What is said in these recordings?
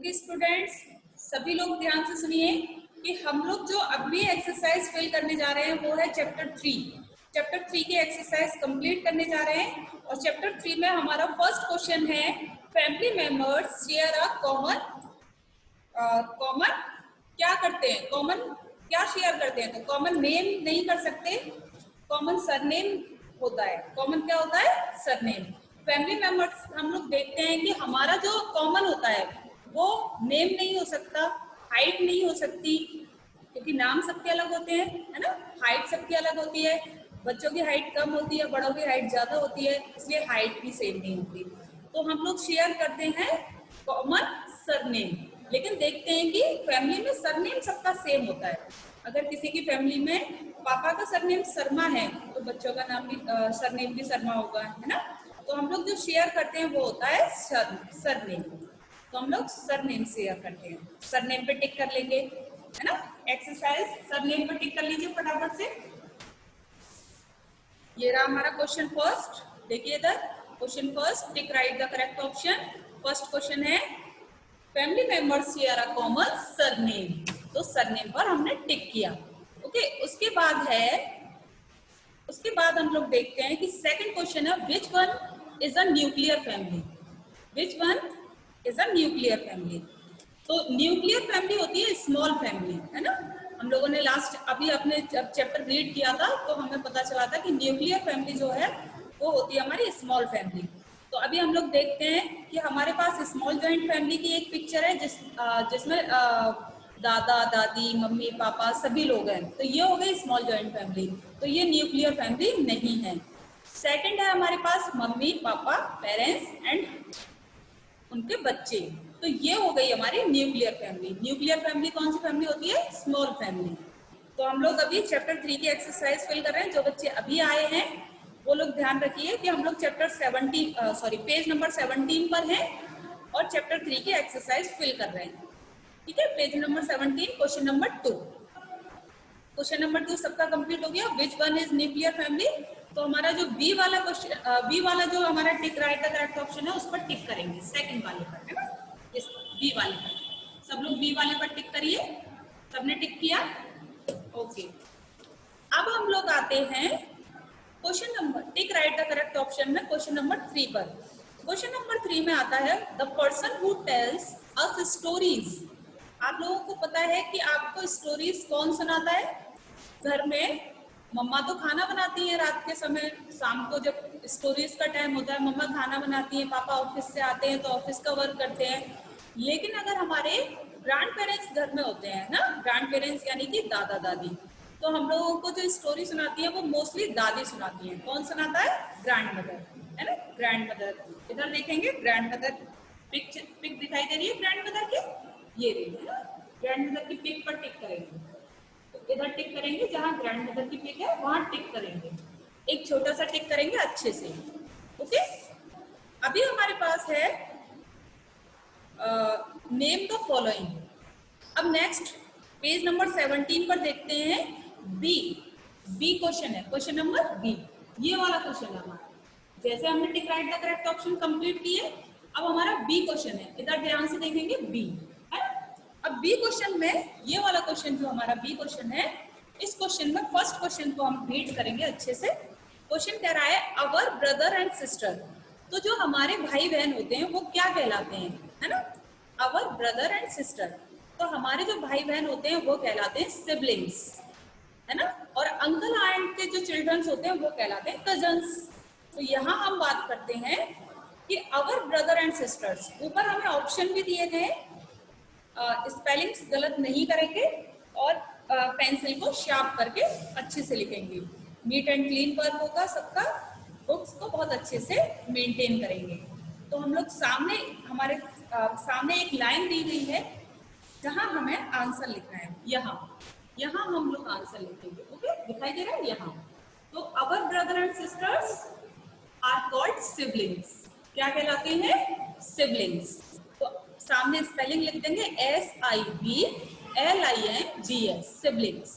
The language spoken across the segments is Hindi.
ओके स्टूडेंट्स, सभी लोग ध्यान से सुनिए कि हम लोग जो अभी एक्सरसाइज फिल करने जा रहे हैं वो है चैप्टर 3। चैप्टर 3 की एक्सरसाइज कंप्लीट करने जा रहे हैं और चैप्टर 3 में हमारा फर्स्ट क्वेश्चन है family members share a common क्या करते हैं, कॉमन क्या शेयर करते हैं। तो कॉमन नेम नहीं कर सकते, कॉमन सरनेम होता है। कॉमन क्या होता है? सरनेम। फैमिली मेंबर्स हम लोग देखते हैं कि हमारा जो कॉमन होता है वो नेम नहीं हो सकता, हाइट नहीं हो सकती, क्योंकि नाम सबके अलग होते हैं, है ना। हाइट सबकी अलग होती है, बच्चों की हाइट कम होती है, बड़ों की हाइट ज्यादा होती है, इसलिए हाइट भी सेम नहीं होती। तो हम लोग शेयर करते हैं कॉमन सरनेम। लेकिन देखते हैं कि फैमिली में सरनेम सबका सेम होता है। अगर किसी की फैमिली में पापा का सरनेम शर्मा है तो बच्चों का नाम भी सरनेम भी शर्मा होगा, है ना। तो हम लोग जो शेयर करते हैं वो होता है सरनेम। तो हम लोग सरनेम शेयर करते हैं, सरनेम पे टिक कर लेंगे, है ना। एक्सरसाइज सरनेम पे टिक कर लीजिए फटाफट से। ये रहा हमारा क्वेश्चन फर्स्ट, देखिए इधर question first, tick right the correct option. First question है family members share a common surname, तो सरनेम पर हमने टिक किया। ओके, उसके बाद हम लोग देखते हैं कि सेकंड क्वेश्चन है which one is a nuclear family. Which one is a nuclear family. तो न्यूक्लियर फैमिली होती है स्मॉल फैमिली, है ना। हम लोगों ने लास्ट अभी अपने जब चैप्टर रीड किया था तो हमें पता चला था कि न्यूक्लियर फैमिली जो है वो होती है हमारी स्मॉल फैमिली। तो अभी हम लोग देखते हैं कि हमारे पास स्मॉल जॉइंट फैमिली की एक पिक्चर है जिसमें दादा दादी मम्मी पापा सभी लोग हैं, तो ये हो गई स्मॉल जॉइंट फैमिली। तो ये न्यूक्लियर फैमिली नहीं है। सेकंड है हमारे पास मम्मी पापा पेरेंट्स एंड उनके बच्चे, तो ये हो गई हमारी न्यूक्लियर फैमिली। न्यूक्लियर फैमिली कौन सी फैमिली होती है? Small family. तो हम लोग अभी चैप्टर 3 की एक्सरसाइज फिल कर रहे हैं। जो बच्चे अभी आए हैं वो लोग ध्यान रखिए कि हम लोग चैप्टर 17 पेज नंबर 17 पर हैं और चैप्टर 3 की एक्सरसाइज फिल कर रहे हैं। ठीक है, page number 17 question number 2। Question number 2 सबका कंप्लीट हो गया। Which one is nuclear family. तो हमारा जो बी वाला क्वेश्चन, बी वाला जो हमारा टिक राइट द करेक्ट ऑप्शन है उस पर टिक करेंगे, सेकंड वाले पर, है ना। इस बी वाले पर सब लोग बी वाले पर टिक करिए। सबने टिक किया? ओके। अब हम लोग आते हैं question number tick right the correct option में क्वेश्चन नंबर 3 पर। क्वेश्चन नंबर 3 में आता है the person who tells us stories. आप लोगों को पता है कि आपको स्टोरीज कौन सुनाता है? घर में मम्मा तो खाना बनाती है रात के समय, शाम को जब स्टोरीज का टाइम होता है मम्मा खाना बनाती है, पापा ऑफिस से आते हैं तो ऑफिस का वर्क करते हैं। लेकिन अगर हमारे ग्रैंड पेरेंट्स घर में होते हैं ना, ग्रैंड पेरेंट्स यानी कि दादा दादी, तो हम लोगों को जो स्टोरी सुनाती है वो मोस्टली दादी सुनाती है। कौन सुनाता है? ग्रैंड मदर, है ना, ग्रैंड मदर। इधर देखेंगे ग्रैंड मदर पिक दिखाई दे रही है ग्रैंड मदर की, ये रही है ना। ग्रैंड मदर की पिक पर टिक करेंगे, तो इधर टिक करेंगे जहां ग्रैंड मदर की पिक है वहां टिक करेंगे, एक छोटा सा टिक करेंगे अच्छे से। ओके, अभी हमारे पास है नेम द फॉलोइंग। अब नेक्स्ट पेज नंबर 17 पर देखते हैं बी। बी क्वेश्चन है, क्वेश्चन नंबर बी, ये वाला क्वेश्चन है हमारा। जैसे हमने टिक right the correct option complete किए, अब हमारा बी क्वेश्चन है। इधर ध्यान से देखेंगे बी, है। अब बी क्वेश्चन में ये वाला क्वेश्चन जो हमारा बी क्वेश्चन है, इस क्वेश्चन में फर्स्ट क्वेश्चन को हम रीड करेंगे अच्छे से। क्वेश्चन कह रहा है अवर ब्रदर एंड सिस्टर। तो जो हमारे भाई बहन होते हैं वो क्या कहलाते हैं, है ना। अवर ब्रदर एंड सिस्टर, तो हमारे जो भाई बहन होते हैं वो कहलाते हैं सिबलिंग्स, है ना। और अंकल आंट के जो चिल्ड्रंस होते हैं वो कहलाते हैं कजन्स। तो यहाँ हम बात करते हैं कि अवर ब्रदर एंड सिस्टर्स। ऊपर हमें ऑप्शन भी दिए गए, स्पेलिंग्स गलत नहीं करेंगे और पेंसिल को शार्प करके अच्छे से लिखेंगे। नीट एंड क्लीन वर्क होगा सबका, बुक्स को बहुत अच्छे से मेंटेन करेंगे। तो हम लोग सामने हमारे सामने एक लाइन दी गई है जहां हमें आंसर लिखना है। यहाँ हम लोग आंसर लिखेंगे। ओके, दिखाई दे रहा है यहाँ। तो our brother and sisters are called siblings. क्या कहलाते हैं? सिबलिंग्स। तो सामने स्पेलिंग लिख देंगे SIBLINGS, सिबलिंग्स।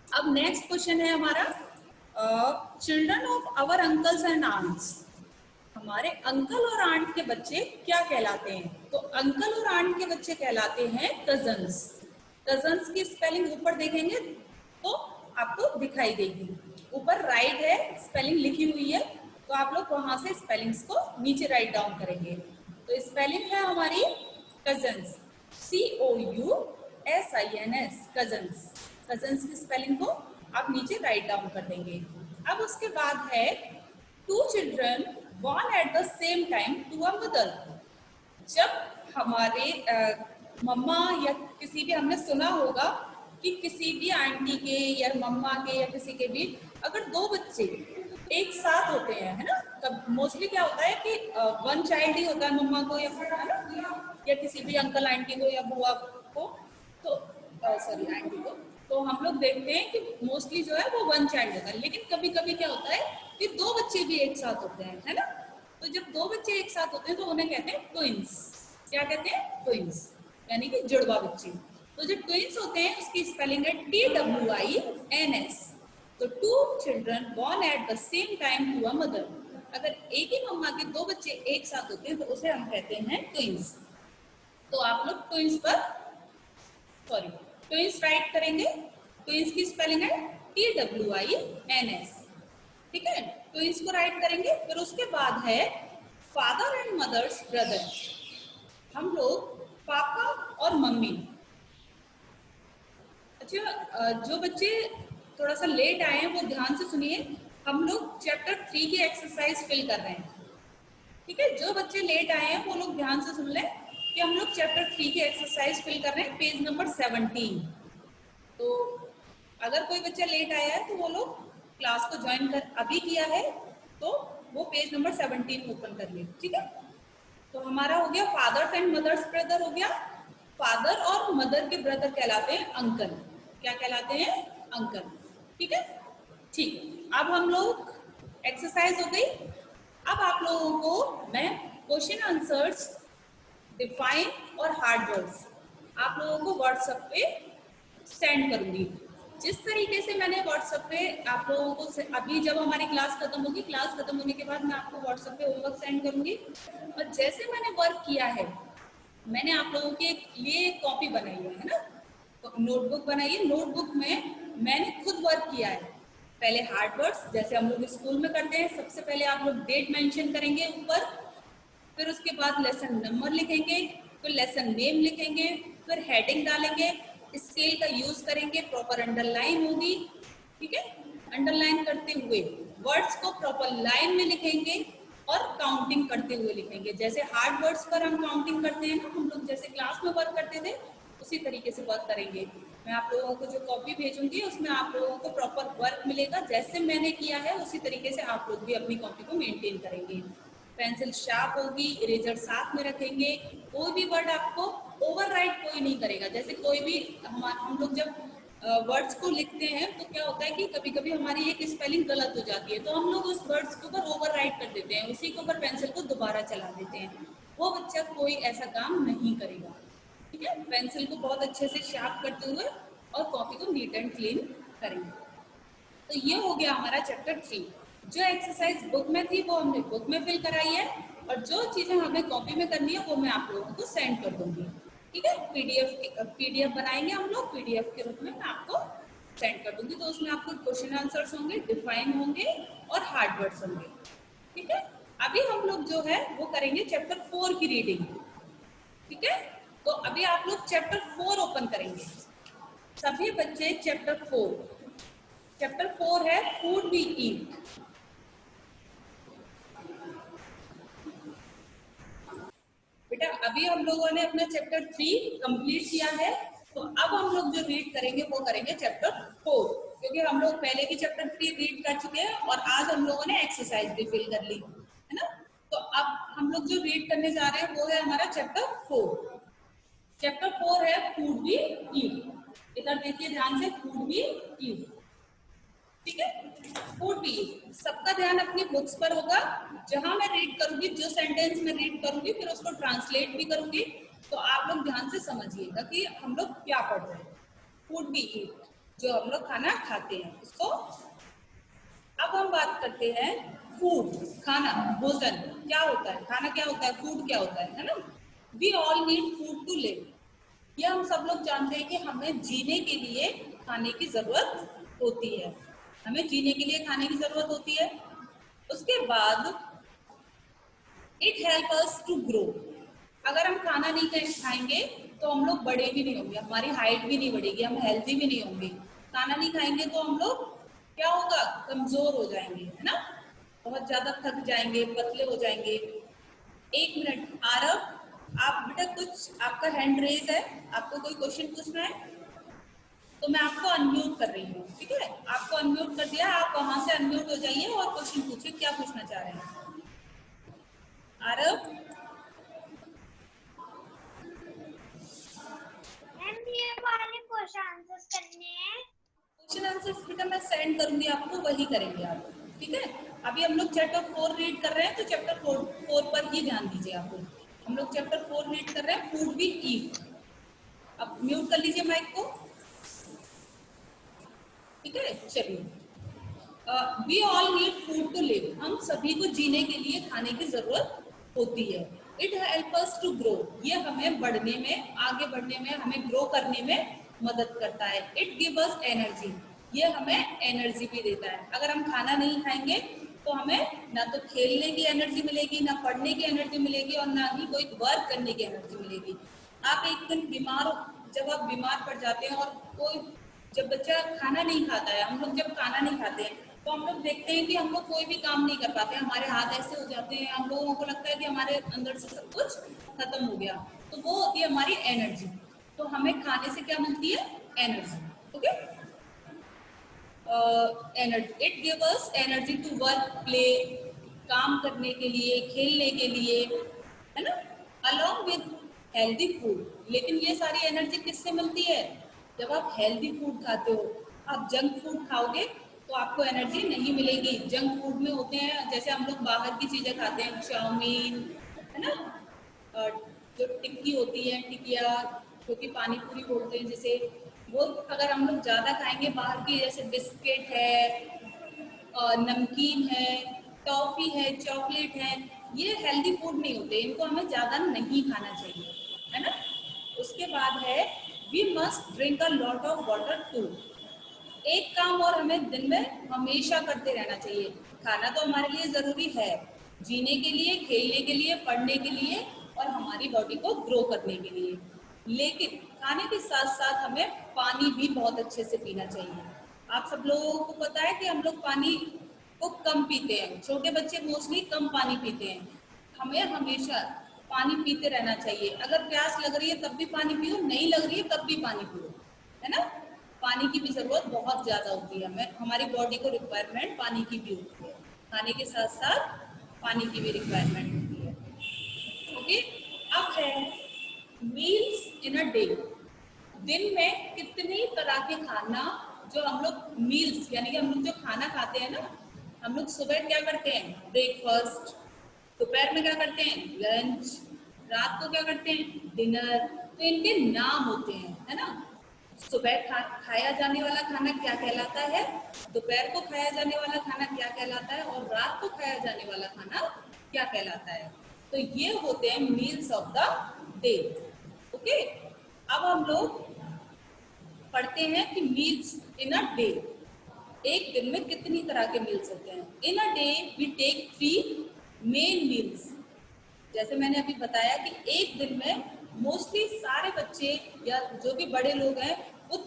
अब नेक्स्ट क्वेश्चन है हमारा children of our uncles and aunts. हमारे अंकल और आंट के बच्चे क्या कहलाते हैं? तो अंकल और आंट के बच्चे कहलाते हैं कजन्स। कजन्स की स्पेलिंग ऊपर देखेंगे तो आपको दिखाई देगी, ऊपर राइट है, स्पेलिंग लिखी हुई है, तो आप लोग वहां से स्पेलिंग्स को नीचे राइट डाउन करेंगे। तो स्पेलिंग है हमारी कजन्स, COUSINS, कजन्स। कजन्स की स्पेलिंग को आप नीचे राइट डाउन कर देंगे। अब उसके बाद है two children born at the same time to a mother। जब हमारे मम्मा या किसी भी, हमने सुना होगा कि किसी भी आंटी के या मम्मा के या किसी के भी अगर दो बच्चे एक साथ होते हैं, है ना, तब मोस्टली क्या होता है कि वन चाइल्ड ही होता है मम्मा को या, है ना, या किसी भी अंकल आंटी को या बुआ को, तो सॉरी आंटी को, तो हम लोग देखते हैं कि मोस्टली जो है वो वन चाइल्ड होता है। लेकिन कभी कभी क्या होता है कि दो बच्चे भी एक साथ होते हैं, है ना। तो जब दो बच्चे एक साथ होते हैं तो उन्हें कहते हैं ट्विंस। क्या कहते हैं? ट्विंस, यानी कि जुड़वा बच्चे। तो जो ट्विंस होते हैं उसकी स्पेलिंग है TWINS। तो two children born at the same time to a mother। अगर एक ही मम्मा के दो बच्चे एक साथ होते हैं तो उसे हम कहते हैं ट्विंस। तो आप लोग ट्विंस पर सॉरी ट्विंस राइट करेंगे। ट्विंस की स्पेलिंग है TWINS, ठीक है। ट्विंस को राइट करेंगे। फिर उसके बाद है फादर एंड मदर्स ब्रदर। हम लोग पापा और मम्मी, अच्छा जो बच्चे थोड़ा सा लेट आए हैं वो ध्यान से सुनिए, हम लोग चैप्टर 3 की एक्सरसाइज फिल कर रहे हैं, ठीक है। जो बच्चे लेट आए हैं वो लोग ध्यान से सुन लें कि हम लोग चैप्टर 3 की एक्सरसाइज फिल कर रहे हैं, पेज नंबर 17। तो अगर कोई बच्चा लेट आया है तो वो लोग क्लास को ज्वाइन कर अभी किया है तो वो पेज नंबर 17 ओपन कर ले, ठीक है। तो हमारा हो गया फादर्स एंड मदर्स ब्रदर हो गया। फादर और मदर के ब्रदर कहलाते हैं अंकल। क्या कहलाते हैं? अंकल, ठीक है। ठीक, अब हम लोग एक्सरसाइज हो गई। अब आप लोगों को मैं क्वेश्चन आंसर्स, डिफाइन और हार्ड वर्ड्स आप लोगों को व्हाट्सएप पे सेंड करूंगी। जिस तरीके से मैंने व्हाट्सएप पे आप लोगों को अभी जब हमारी क्लास खत्म होगी, क्लास खत्म होने के बाद मैं आपको व्हाट्सएप पे होमवर्क सेंड करूंगी, और जैसे मैंने वर्क किया है, मैंने आप लोगों के लिए एक कॉपी बनाई है ना, नोटबुक बनाई है। नोटबुक में मैंने खुद वर्क किया है। पहले हार्ड वर्ड्स जैसे हम लोग स्कूल में करते हैं, सबसे पहले आप लोग डेट मेंशन करेंगे ऊपर, फिर उसके बाद लेसन नंबर लिखेंगे, फिर लेसन नेम लिखेंगे, फिर हेडिंग डालेंगे, स्केल का यूज करेंगे, प्रॉपर अंडरलाइन होगी, ठीक है। अंडरलाइन करते हुए वर्ड्स को प्रॉपर लाइन में लिखेंगे और काउंटिंग करते हुए लिखेंगे। जैसे हार्ड वर्ड्स पर हम काउंटिंग करते हैं ना, हम लोग जैसे क्लास में वर्क करते थे उसी तरीके से वर्क करेंगे। मैं आप लोगों को जो कॉपी भेजूंगी उसमें आप लोगों को प्रॉपर वर्क मिलेगा, जैसे मैंने किया है उसी तरीके से आप लोग भी अपनी कॉपी को मेंटेन करेंगे। पेंसिल शार्प होगी, इरेजर साथ में रखेंगे, कोई भी वर्ड आपको ओवरराइट कोई नहीं करेगा। जैसे कोई भी हम लोग जब वर्ड्स को लिखते हैं तो क्या होता है कि कभी कभी हमारी एक स्पेलिंग गलत हो जाती है, तो हम लोग उस वर्ड्स के ऊपर ओवरराइट कर देते हैं, उसी के ऊपर पेंसिल को दोबारा चला देते हैं। वो बच्चा कोई ऐसा काम नहीं करेगा, ठीक है। पेंसिल को बहुत अच्छे से शार्प करते हुए और कॉपी को नीट एंड क्लीन करेंगे। तो ये हो गया हमारा चैप्टर 3। जो एक्सरसाइज बुक में थी वो हमने बुक में फिल कराई है, और जो चीजें हमें कॉपी में करनी है वो मैं आप लोगों को सेंड कर दूंगी, ठीक है। पीडीएफ बनाएंगे हम लोग, पीडीएफ के रूप में मैं आपको सेंड कर दूंगी। तो उसमें आपको क्वेश्चन आंसर्स होंगे, डिफाइन होंगे और हार्ड वर्ड्स होंगे, ठीक है। अभी हम लोग जो है वो करेंगे चैप्टर 4 की रीडिंग, ठीक है। तो अभी आप लोग चैप्टर 4 ओपन करेंगे सभी बच्चे। चैप्टर 4 है फूड वी ईट। बेटा अभी हम लोगों ने अपना चैप्टर 3 कंप्लीट किया है, तो अब हम लोग जो रीड करेंगे वो करेंगे चैप्टर 4, क्योंकि हम लोग पहले की चैप्टर 3 रीड कर चुके हैं और आज हम लोगों ने एक्सरसाइज भी फिल कर ली है ना। तो अब हम लोग जो रीड करने जा रहे हैं वो है हमारा चैप्टर 4। चैप्टर 4 है फूड वी ईट। इधर देखिए ध्यान से, फूड वी ईट, ठीक है। फूड वी ईट, सबका ध्यान अपनी बुक्स पर होगा। जहां मैं रीड करूंगी, जो सेंटेंस में रीड करूंगी फिर उसको ट्रांसलेट भी करूंगी, तो आप लोग ध्यान से समझिएगा कि हम लोग क्या पढ़ रहे हैं। फूड वी ईट, जो हम लोग खाना खाते हैं उसको। अब हम बात करते हैं फूड, खाना, भोजन क्या होता है, खाना क्या होता है, फूड क्या होता है ना। We all need food to live. ये हम सब लोग जानते हैं कि हमें जीने के लिए खाने की जरूरत होती है, हमें जीने के लिए खाने की जरूरत होती है। उसके बाद it help us to grow. अगर हम खाना नहीं खाएंगे तो हम लोग बड़े भी नहीं होंगे, हमारी हाइट भी नहीं बढ़ेगी, हम हेल्थी भी नहीं होंगे। खाना नहीं खाएंगे तो हम लोग क्या होगा, कमजोर हो जाएंगे, है ना, बहुत ज्यादा थक जाएंगे, पतले हो जाएंगे। एक मिनट आरव, आप बेटा कुछ आपका हैंड रेज है, आपको कोई क्वेश्चन पूछना है तो मैं आपको अनम्यूट कर रही हूँ, ठीक है, आपको अनम्यूट कर दिया, आप वहां से अनम्यूट हो जाइए और क्वेश्चन पूछिए, क्या पूछना चाह रहे हैं आरव। मैम ये वाले क्वेश्चन आंसर्स करने हैं। क्वेश्चन आंसर्स बेटा मैं सेंड करूंगी आपको, वही करेंगे आप, ठीक है। अभी हम लोग चैप्टर 4 रीड कर रहे हैं तो चैप्टर 4 पर ही ध्यान दीजिए आप लोग। हम लोग चैप्टर 4 रीड कर रहे हैं, फूड वी ईट। अब म्यूट कर लीजिए माइक को, ठीक है। चलिए, we all need food to live. हम सभी को जीने के लिए खाने की जरूरत होती है। It help us to grow. ये हमें बढ़ने में, आगे बढ़ने में, हमें ग्रो करने में मदद करता है। It give us energy. ये हमें एनर्जी भी देता है। अगर हम खाना नहीं खाएंगे तो हमें ना तो खेलने की एनर्जी मिलेगी, ना पढ़ने की एनर्जी मिलेगी, और ना ही कोई वर्क करने की एनर्जी मिलेगी। आप एक दिन बीमार, जब आप बीमार पड़ जाते हैं, और कोई, जब बच्चा खाना नहीं खाता है, हम लोग जब खाना नहीं खाते हैं तो हम लोग देखते हैं कि हम लोग कोई भी काम नहीं कर पाते, हमारे हाथ ऐसे हो जाते हैं, हम लोगों को लगता है कि हमारे अंदर से सब कुछ खत्म हो गया। तो वो होती है हमारी एनर्जी। तो हमें खाने से क्या मिलती है, energy, okay. Energy, it give us energy to work, play, काम करने के लिए, खेलने के लिए, है ना, अलॉन्ग विद हेल्दी फूड। लेकिन ये सारी एनर्जी किससे मिलती है, जब आप हेल्दी फूड खाते हो। आप जंक फूड खाओगे तो आपको एनर्जी नहीं मिलेगी। जंक फूड में होते हैं, जैसे हम लोग बाहर की चीजें खाते हैं, चाउमीन, है ना, जो टिक्की होती है, टिकिया, जो कि पानी पूरी बोलते हैं जिसे, वो अगर हम लोग ज़्यादा खाएंगे बाहर की, जैसे बिस्किट है, नमकीन है, टॉफ़ी है, चॉकलेट है, ये हेल्दी फूड नहीं होते, इनको हमें ज़्यादा नहीं खाना चाहिए, है ना। उसके बाद है, we must drink a lot of water too. एक काम और हमें दिन में हमेशा करते रहना चाहिए। खाना तो हमारे लिए ज़रूरी है, जीने के लिए, खेलने के लिए, पढ़ने के लिए, और हमारी बॉडी को ग्रो करने के लिए। लेकिन खाने के साथ साथ हमें पानी भी बहुत अच्छे से पीना चाहिए। आप सब लोगों को पता है कि हम लोग पानी को कम पीते हैं, छोटे बच्चे मोस्टली कम पानी पीते हैं। हमें हमेशा पानी पीते रहना चाहिए। अगर प्यास लग रही है तब भी पानी पियो, नहीं लग रही है तब भी पानी पियो, है ना। पानी की भी जरूरत बहुत ज्यादा होती है, हमें, हमारी बॉडी को रिक्वायरमेंट पानी की भी होती है। खाने के साथ साथ पानी की भी रिक्वायरमेंट होती है, ओके। अब है मील्स इन अ डे। दिन में कितनी तरह के खाना, जो हम लोग मील्स यानी कि हम लोग जो खाना खाते हैं ना, हम लोग सुबह क्या करते हैं, ब्रेकफास्ट, दोपहर में क्या करते हैं, लंच, रात को क्या करते हैं, डिनर। तो इनके नाम होते हैं, है ना। सुबह खाया जाने वाला खाना क्या कहलाता है, दोपहर को खाया जाने वाला खाना क्या कहलाता है, और रात को खाया जाने वाला खाना क्या कहलाता है। तो ये होते हैं meals of the day, okay. अब हम लोग पढ़ते हैं कि मील्स इन अ डे, एक दिन में कितनी तरह के मील्स होते हैं। In a day we take 3 main meals. जैसे मैंने अभी बताया कि एक दिन में मोस्टली सारे बच्चे या जो भी बड़े लोग हैं, वो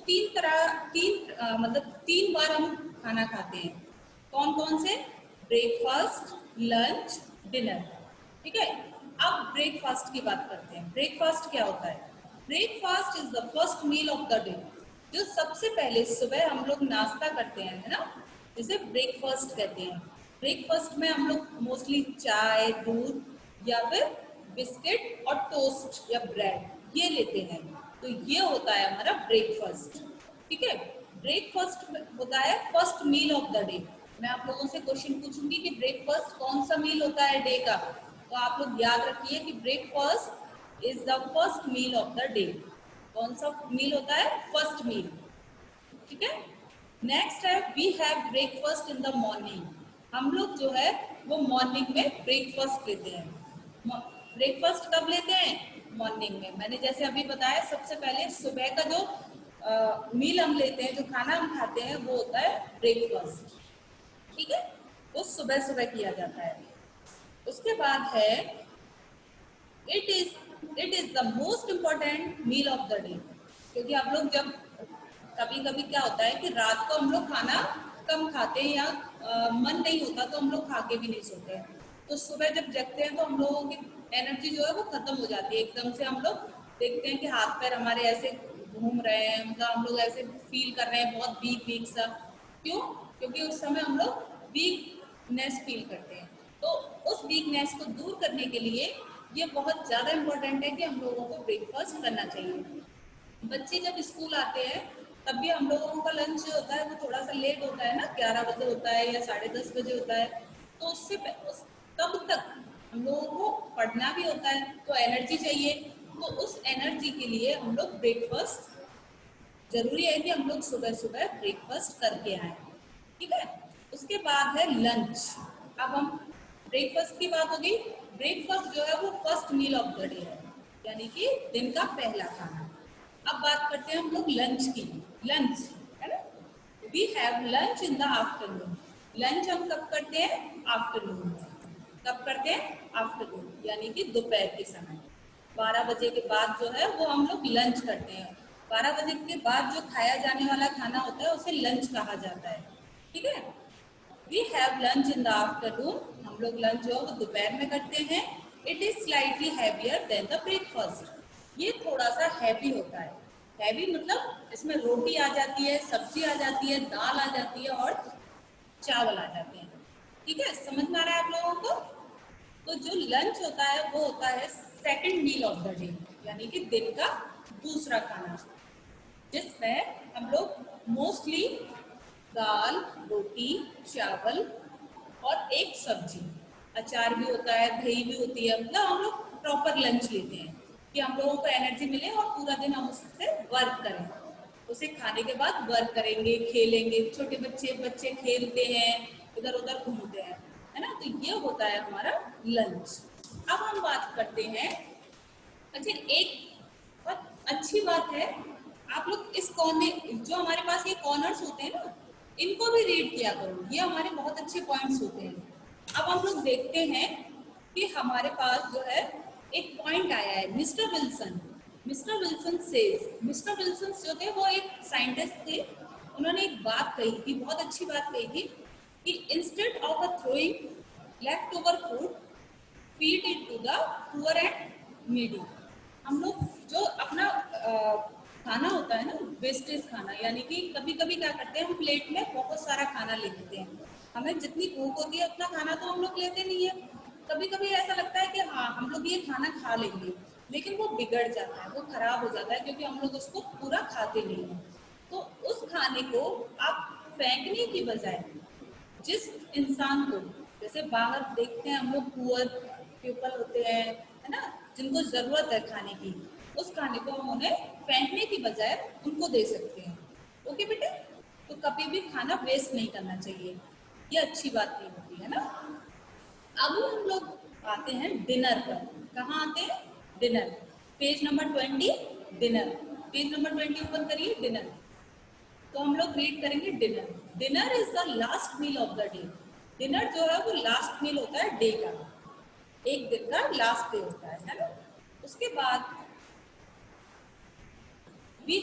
मतलब 3 बार हम खाना खाते हैं। कौन कौन से, ब्रेकफास्ट, लंच, डिनर, ठीक है। अब ब्रेकफास्ट की बात करते हैं। ब्रेकफास्ट क्या होता है, breakfast is the first meal of the day. जो सबसे पहले सुबह हम लोग नाश्ता करते हैं, है ना, जिसे ब्रेकफास्ट कहते हैं। ब्रेकफास्ट में हम लोग मोस्टली चाय, दूध या फिर बिस्किट और टोस्ट या ब्रेड ये लेते हैं। तो ये होता है हमारा ब्रेकफास्ट, ठीक है। ब्रेकफास्ट होता है first meal of the day. मैं आप लोगों से क्वेश्चन पूछूंगी कि ब्रेकफास्ट कौन सा मील होता है डे का, तो आप लोग याद रखिए कि breakfast is the first meal of the day. कौन सा मील होता है, फर्स्ट मील, ठीक है। नेक्स्ट है, we have breakfast in the morning. हम लोग जो है वो मॉर्निंग में ब्रेकफास्ट लेते हैं। ब्रेकफास्ट कब लेते हैं, मॉर्निंग में मैंने जैसे अभी बताया, सबसे पहले सुबह का जो मील हम लेते हैं, जो खाना हम खाते हैं, वो होता है ब्रेकफास्ट। ठीक है, वो सुबह सुबह किया जाता है। उसके बाद है it is the most important meal of the day. क्योंकि आप लोग जब कभी कभी क्या होता है कि रात को हम लोग खाना कम खाते हैं, या मन नहीं होता तो हम लोग खा के भी नहीं सोते हैं। तो सुबह जब जगते हैं तो हम लोगों की एनर्जी जो है वो खत्म हो जाती है एकदम से। हम लोग देखते हैं कि हाथ पैर हमारे ऐसे घूम रहे हैं, मतलब हम लोग ऐसे फील कर रहे हैं बहुत वीक वीक सा। क्यों? क्योंकि उस समय हम लोग वीकनेस फील करते हैं। तो उस वीकनेस को दूर करने के लिए ये बहुत ज़्यादा इम्पोर्टेंट है कि हम लोगों को ब्रेकफास्ट करना चाहिए। बच्चे जब स्कूल आते हैं तब भी हम लोगों का लंच जो होता है वो थोड़ा सा लेट होता है ना, 11 बजे होता है या 10:30 बजे होता है। तो तब तक हम लोगों को पढ़ना भी होता है, तो एनर्जी चाहिए। तो उस एनर्जी के लिए हम लोग ब्रेकफास्ट, जरूरी है कि हम लोग सुबह सुबह ब्रेकफास्ट करके आए। ठीक है, उसके बाद है लंच। अब हम ब्रेकफास्ट की बात हो गई। ब्रेकफास्ट जो है वो first meal of the day है, यानी कि दिन का पहला खाना। अब बात करते हैं हम लोग लंच की। लंच है ना, we have lunch in the afternoon. Lunch हम कब करते हैं? आफ्टरनून में। कब करते हैं? आफ्टरनून, यानी कि दोपहर के समय। 12 बजे के बाद जो है वो हम लोग लंच करते हैं। 12 बजे के बाद जो खाया जाने वाला खाना होता है उसे लंच कहा जाता है। ठीक है, we have lunch in the afternoon. हम लोग लंच जो है वो दोपहर में करते हैं। It is slightly heavier than the breakfast. ये थोड़ा सा हैवी होता है। हैवी मतलब इसमें रोटी आ जाती है, सब्जी आ जाती है, दाल आ जाती है और चावल आ जाते हैं। ठीक है, समझ में आ रहा है आप लोगों को? तो जो लंच होता है वो होता है second meal of the day, यानी कि दिन का दूसरा खाना, जिसमें हम लोग मोस्टली दाल, रोटी, चावल और एक सब्जी, अचार भी होता है, दही भी होती है। मतलब हम लोग प्रॉपर लंच लेते हैं कि हम लोगों को एनर्जी मिले और पूरा दिन हम उससे वर्क करें। उसे खाने के बाद वर्क करेंगे, खेलेंगे। छोटे बच्चे बच्चे खेलते हैं, इधर उधर घूमते हैं, है ना। तो ये होता है हमारा लंच। अब हम बात करते हैं, अच्छा एक बहुत अच्छी बात है, आप लोग इस कोने, जो हमारे पास ये कॉर्नर्स होते हैं ना, इनको भी रीड किया करो। ये हमारे बहुत अच्छे पॉइंट्स होते हैं। अब हम लोग देखते हैं कि हमारे पास जो है एक पॉइंट आया है, mister Wilson. Mister Wilson says, mister Wilson जो थे वो एक साइंटिस्ट थे। उन्होंने एक बात कही थी, बहुत अच्छी बात कही थी, कि instead of a throwing left over food, feed it to the poor and needy. हम लोग जो अपना खाना होता है ना, वेस्टेज खाना, यानी कि कभी कभी क्या करते हैं, हम प्लेट में बहुत सारा खाना ले लेते हैं। हमें जितनी भूख होती है उतना खाना तो हम लोग लेते नहीं है। कभी कभी ऐसा लगता है कि हाँ हम लोग ये खाना खा लेंगे, लेकिन वो बिगड़ जाता है, वो खराब हो जाता है, क्योंकि हम लोग उसको पूरा खाते नहीं हैं। तो उस खाने को आप फेंकने की बजाय, जिस इंसान को, जैसे बाहर देखते हैं हम लोग पुअर पीपल होते हैं, है ना, जिनको जरूरत है खाने की, उस खाने को हम उन्हें फेंकने की बजाय उनको दे सकते हैं। ओके बेटे, तो कभी भी खाना वेस्ट नहीं करना चाहिए, ये अच्छी बात नहीं होती है ना। अब हम लोग आते हैं डिनर पर। कहाँ आते हैं? Dinner. Page number 20, dinner. Page number 20 open करिए, डिनर। तो हम लोग रीड करेंगे dinner. Dinner is the last meal of the day. Dinner जो है वो लास्ट मील होता है डे का, एक दिन का लास्ट डे होता है ना। उसके बाद we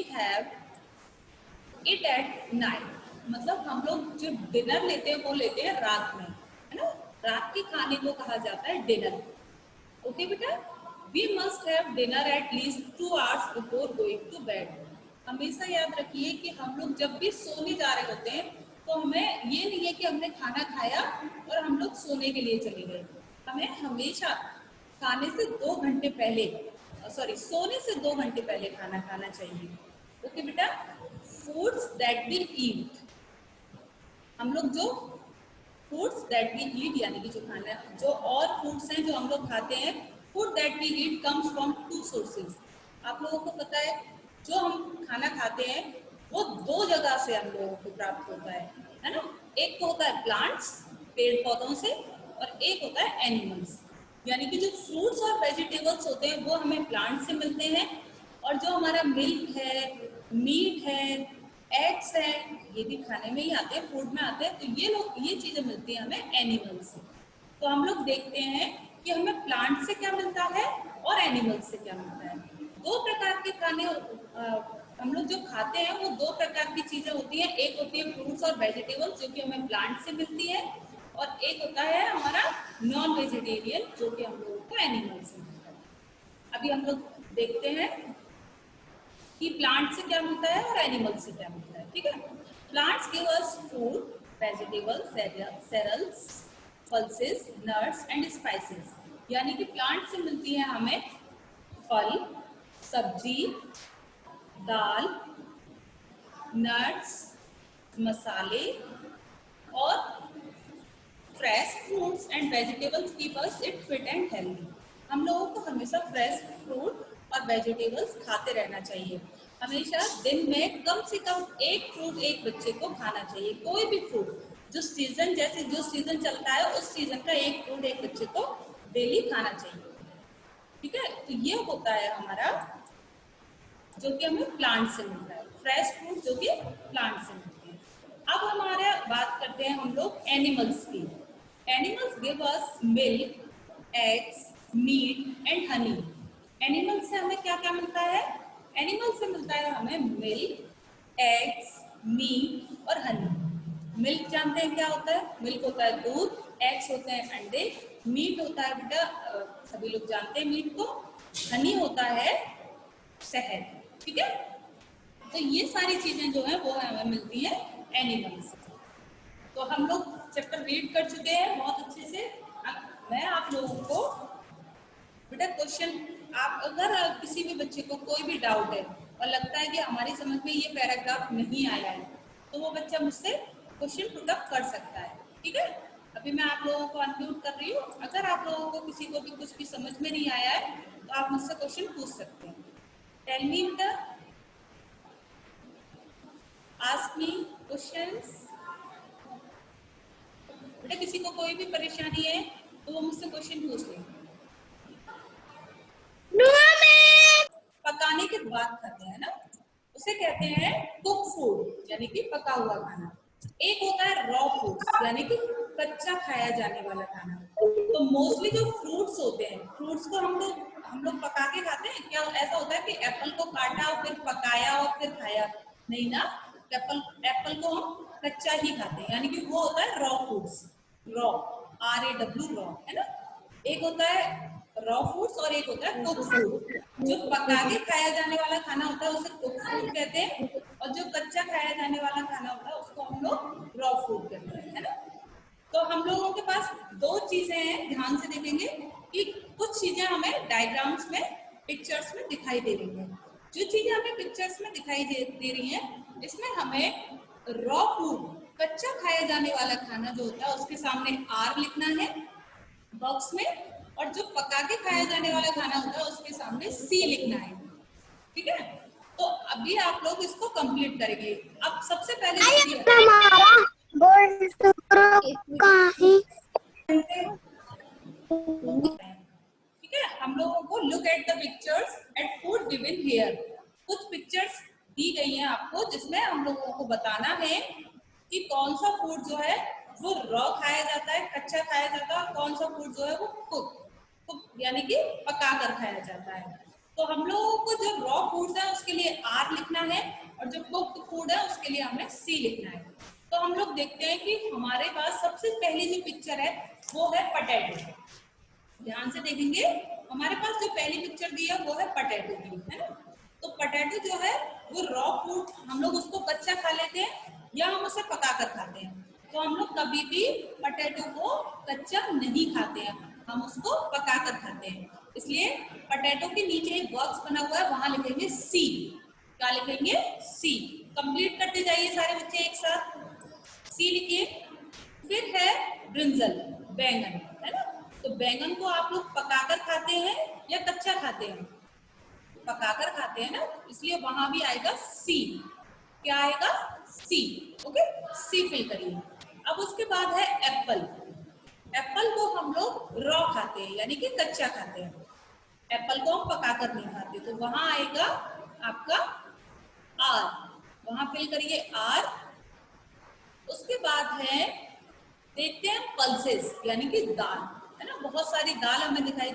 have it at night. मतलब हम लोग जो डिनर लेते हैं वो लेते हैं रात में, है ना। रात के खाने को कहा जाता है डिनर। ओके बेटा, we must have dinner at least 2 hours before going to bed. हमेशा याद रखिए कि हम लोग जब भी सोने जा रहे होते हैं तो हमें ये नहीं है कि हमने खाना खाया और हम लोग सोने के लिए चले गए। हमें हमेशा खाने से 2 घंटे पहले, सॉरी सोने से 2 घंटे पहले खाना खाना चाहिए। ओके बेटा, फूड्स दैट वी ईट, हम लोग जो फूड्स दैट वी ईट, यानी कि जो खाना, जो और फूड्स हैं जो हम लोग खाते हैं, food that we eat comes from 2 sources। आप लोगों को पता है जो हम खाना खाते हैं वो 2 जगह से हम लोगों को प्राप्त होता है ना। एक तो होता है प्लांट्स, पेड़ पौधों से, और एक होता है एनिमल्स। यानी कि जो फ्रूट्स और वेजिटेबल्स होते हैं वो हमें प्लांट से मिलते हैं, और जो हमारा मिल्क है, मीट है, एग्स है, ये भी खाने में ही आते हैं, फूड में आते हैं, तो ये चीजें मिलती हैं हमें एनिमल से। तो हम लोग देखते हैं कि हमें प्लांट से क्या मिलता है और एनिमल से क्या मिलता है। दो प्रकार के खाने हम लोग जो खाते हैं वो दो प्रकार की चीजें होती हैं, एक होती है फ्रूट्स और वेजिटेबल्स जो कि हमें प्लांट से मिलती है, और एक होता है हमारा नॉन वेजिटेरियन जो कि हम लोगों को एनिमल से मिलता है। अभी हम लोग देखते हैं कि प्लांट से क्या मिलता है और एनिमल से क्या मिलता है, ठीक है। Plants give us food, vegetables, cereals, pulses, nuts and spices. यानी कि प्लांट से मिलती है हमें फल, सब्जी, दाल, नट्स, मसाले, और fresh fruits and vegetables keep us it fit and healthy. हम लोगों को हमेशा फ्रेश फ्रूट और वेजिटेबल्स खाते रहना चाहिए। हमेशा दिन में कम से कम एक फ्रूट एक बच्चे को खाना चाहिए, कोई भी फ्रूट, जो सीजन जैसे जो सीजन चलता है उस सीजन का एक फ्रूट एक बच्चे को डेली खाना चाहिए, ठीक है। तो ये होता है हमारा जो कि हमें प्लांट से मिलता है, फ्रेश फ्रूट जो कि प्लांट से मिलते हैं। अब हमारे बात करते हैं हम लोग एनिमल्स की। Animals give us milk, eggs, meat and honey. Animals से हमें क्या क्या मिलता है? एनिमल से मिलता है हमें मिल्क, एग्स, मीट और हनी। मिल्क जानते हैं क्या होता है? मिल्क होता है दूध, एग्स होते हैं अंडे, मीट होता है बेटा सभी लोग जानते हैं मीट को, हनी होता है शहद, ठीक है। तो ये सारी चीजें जो है वो हमें मिलती है एनिमल्स से। तो हम लोग चैप्टर रीड कर चुके हैं बहुत अच्छे से। अब मैं आप लोगों को बेटा क्वेश्चन, आप अगर किसी भी बच्चे को कोई भी डाउट है और लगता है कि हमारी समझ में ये पैराग्राफ नहीं आया है, तो वो बच्चा मुझसे क्वेश्चन पुटअप कर सकता है, ठीक है। अभी मैं आप लोगों को अनम्यूट कर रही हूँ, अगर आप लोगों को किसी को भी कुछ भी समझ में नहीं आया है तो आप मुझसे क्वेश्चन पूछ सकते हैं। टेल मी बेटा, आस्क मी क्वेश्चंस। बेटा किसी को कोई भी परेशानी है तो वो मुझसे क्वेश्चन पूछ ले। पकाने के बाद खाते हैं ना, उसे कहते हैं कुक फूड, यानी कि पका हुआ खाना। एक होता है रॉ फूड्स, यानी कि कच्चा खाया जाने वाला खाना। तो मोस्टली जो फ्रूट्स होते हैं, फ्रूट्स को हम लोग पका के खाते हैं क्या? ऐसा होता है कि एप्पल को काटा और फिर पकाया और फिर खाया? नहीं ना, एप्पल को हम कच्चा ही खाते हैं, यानी कि वो होता है raw foods. Raw, RAW, raw, है ना। एक होता है रॉ फूड्स और एक होता है कुक फूड। जो पका के खाया जाने वाला खाना होता है उसे कुक फूड कहते हैं, और जो कच्चा खाया जाने वाला खाना होता है उसको हम लोग रॉ फूड कहते हैं, है ना। तो हम लोगों के पास दो चीजें हैं, ध्यान से देखेंगे कि कुछ चीजें हमें डायग्राम्स में, पिक्चर्स में दिखाई दे रही है। जो चीजें हमें पिक्चर्स में दिखाई दे रही है, इसमें हमें रॉ फूड, कच्चा खाया जाने वाला खाना जो होता है उसके सामने R लिखना है बॉक्स में, और जो पका के खाया जाने वाला खाना होता है उसके सामने C लिखना है, ठीक है। तो अभी आप लोग इसको कंप्लीट करेंगे। अब सबसे पहले ठीक है, हम लोगों को look at the pictures at food given here. कुछ पिक्चर्स दी गई हैं आपको जिसमें हम लोगों को बताना है कि कौन सा फूड जो है वो रॉ खाया जाता है, कच्चा खाया जाता है, और कौन सा फूड जो है वो कुक यानी कि पका कर खाया जाता है। तो हम लोगों को जो रॉ फूड्स है उसके लिए R लिखना है, और जो कुक्ड फूड है उसके लिए हमें C लिखना है। तो हम लोग देखते हैं कि हमारे पास सबसे पहली जो पिक्चर है वो है पटेटो। ध्यान से देखेंगे, हमारे पास जो पहली पिक्चर दी है वो है पटेटो की, है ना। तो पटेटो जो है वो रॉ फूड, हम लोग उसको कच्चा खा लेते हैं या हम उसे पका कर खाते हैं। तो हम लोग कभी भी पटेटो को कच्चा नहीं खाते हैं, हम उसको पका कर खाते हैं। इसलिए पटेटो के नीचे एक बॉक्स बना हुआ है, वहां लिखेंगे C। क्या लिखेंगे? C। कंप्लीट करते जाइए सारे बच्चे एक साथ, C लिखिए। फिर है ब्रिंजल, बैंगन, है ना। तो बैंगन को आप लोग पकाकर खाते हैं या कच्चा खाते हैं? पकाकर खाते हैं ना, इसलिए वहां भी आएगा C। क्या आएगा? C। ओके, C फिल करिए। अब उसके बाद है एप्पल। एप्पल को हम लोग रॉ खाते हैं, यानी कि कच्चा खाते हैं। एप्पल को हम पकाकर नहीं खाते, तो वहां आएगा आपका आर, वहां फिल करिए आर। उसके बाद है देखते हैं पल्सेस, यानी कि दाल, है ना, बहुत सारी दाल हमें दिखाई